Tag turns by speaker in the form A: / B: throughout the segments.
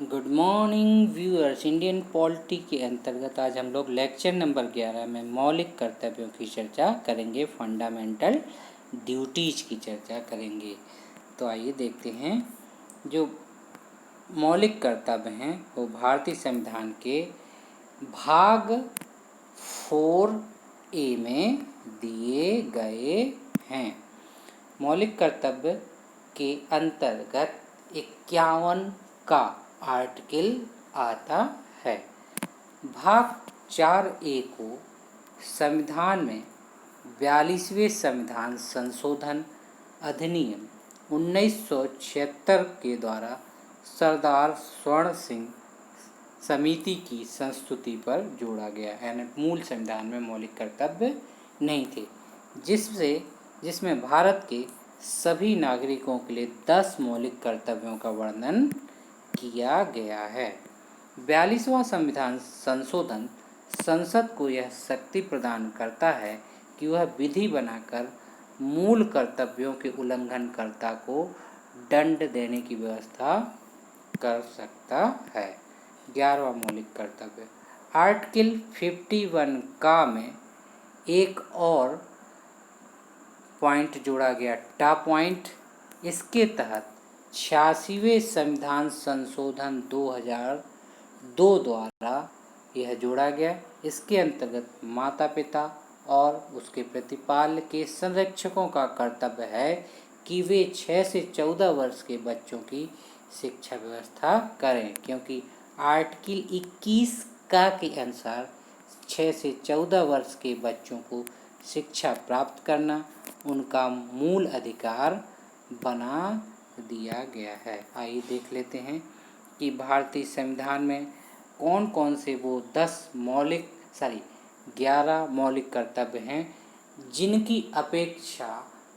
A: Good morning viewers. Indian polity के अंतर्गत आज हम लोग लेक्चर नंबर 11 में मौलिक कर्तव्यों की चर्चा करेंगे, फंडामेंटल ड्यूटीज की चर्चा करेंगे। तो आइए देखते हैं। जो मौलिक कर्तव्य हैं वो भारतीय संविधान के भाग 4A में दिए गए हैं। मौलिक कर्तव्य के अंतर्गत 51 का आर्टिकल आता है। भाग 4A को संविधान में 42वें संविधान संशोधन अधिनियम 1976 के द्वारा सरदार स्वर्ण सिंह समिति की संस्तुति पर जोड़ा गया, यानी मूल संविधान में मौलिक कर्तव्य नहीं थे, जिसमें भारत के सभी नागरिकों के लिए 10 मौलिक कर्तव्यों का वर्णन किया गया है। 42वां संविधान संशोधन संसद को यह शक्ति प्रदान करता है कि वह विधि बनाकर मूल कर्तव्यों के उल्लंघनकर्ता को दंड देने की व्यवस्था कर सकता है। 11वां मौलिक कर्तव्य आर्टिकल 51 का में एक और पॉइंट जोड़ा गया, टॉप पॉइंट। इसके तहत 86वें संविधान संशोधन 2002 द्वारा यह जोड़ा गया। इसके अंतर्गत माता पिता और उसके प्रतिपाल्य के संरक्षकों का कर्तव्य है कि वे 6 से 14 वर्ष के बच्चों की शिक्षा व्यवस्था करें, क्योंकि आर्टिकल 21 का के अनुसार 6 से 14 वर्ष के बच्चों को शिक्षा प्राप्त करना उनका मूल अधिकार बना दिया गया है। आइए देख लेते हैं कि भारतीय संविधान में कौन कौन से वो 11 मौलिक कर्तव्य हैं जिनकी अपेक्षा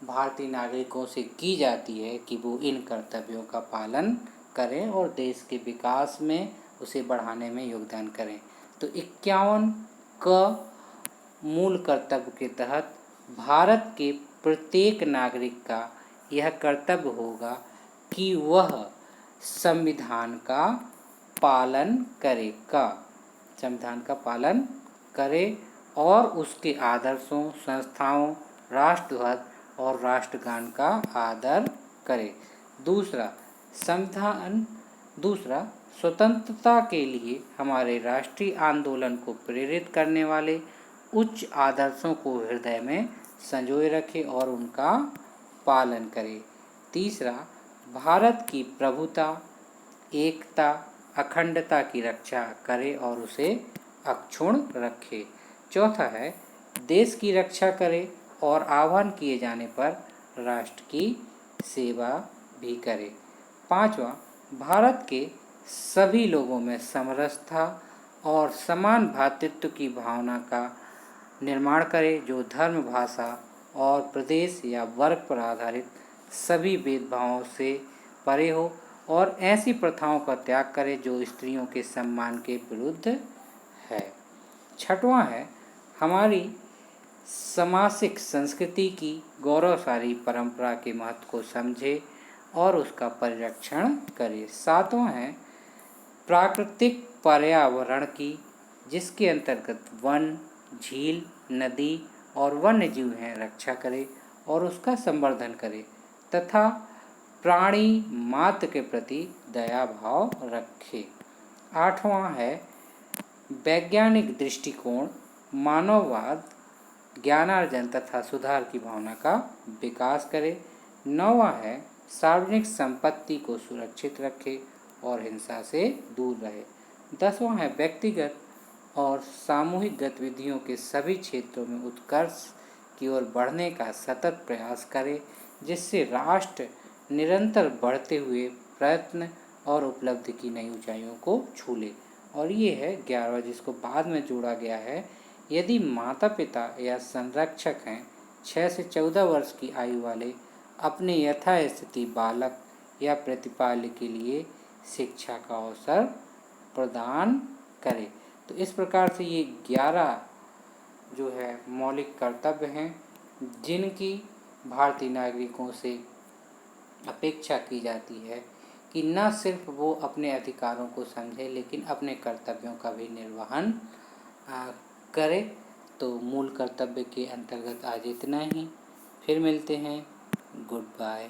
A: भारतीय नागरिकों से की जाती है कि वो इन कर्तव्यों का पालन करें और देश के विकास में उसे बढ़ाने में योगदान करें। तो 51 का मूल कर्तव्य के तहत भारत के प्रत्येक नागरिक का यह कर्तव्य होगा कि वह संविधान का पालन करे और उसके आदर्शों, संस्थाओं, राष्ट्रध्वज और राष्ट्रगान का आदर करे। दूसरा, स्वतंत्रता के लिए हमारे राष्ट्रीय आंदोलन को प्रेरित करने वाले उच्च आदर्शों को हृदय में संजोए रखे और उनका पालन करे। तीसरा, भारत की प्रभुता, एकता, अखंडता की रक्षा करे और उसे अक्षुण्ण रखे। चौथा है, देश की रक्षा करे और आह्वान किए जाने पर राष्ट्र की सेवा भी करे। पांचवा, भारत के सभी लोगों में समरसता और समान भ्रातृत्व की भावना का निर्माण करे, जो धर्म, भाषा और प्रदेश या वर्ग पर आधारित सभी भेदभावों से परे हो और ऐसी प्रथाओं का त्याग करे जो स्त्रियों के सम्मान के विरुद्ध है। छठवां है, हमारी सामासिक संस्कृति की गौरवशाली परंपरा के महत्व को समझे और उसका परिरक्षण करे। सातवां है, प्राकृतिक पर्यावरण की, जिसके अंतर्गत वन, झील, नदी और वन्य जीव हैं, रक्षा करे और उसका संवर्धन करे तथा प्राणी मात्र के प्रति दया भाव रखे। आठवां है, वैज्ञानिक दृष्टिकोण, मानववाद, ज्ञानार्जन तथा सुधार की भावना का विकास करे। नौवां है, सार्वजनिक संपत्ति को सुरक्षित रखे और हिंसा से दूर रहे। 10वां है, व्यक्तिगत और सामूहिक गतिविधियों के सभी क्षेत्रों में उत्कर्ष की ओर बढ़ने का सतत प्रयास करे, जिससे राष्ट्र निरंतर बढ़ते हुए प्रयत्न और उपलब्धि की नई ऊंचाइयों को छू ले। और ये है 11वां, जिसको बाद में जोड़ा गया है, यदि माता पिता या संरक्षक हैं 6 से 14 वर्ष की आयु वाले, अपने यथास्थिति बालक या प्रतिपाल्य के लिए शिक्षा का अवसर प्रदान करें। तो इस प्रकार से ये 11 जो है मौलिक कर्तव्य हैं जिनकी भारतीय नागरिकों से अपेक्षा की जाती है कि न सिर्फ वो अपने अधिकारों को समझे लेकिन अपने कर्तव्यों का भी निर्वहन करे। तो मूल कर्तव्य के अंतर्गत आज इतना ही। फिर मिलते हैं। Good bye.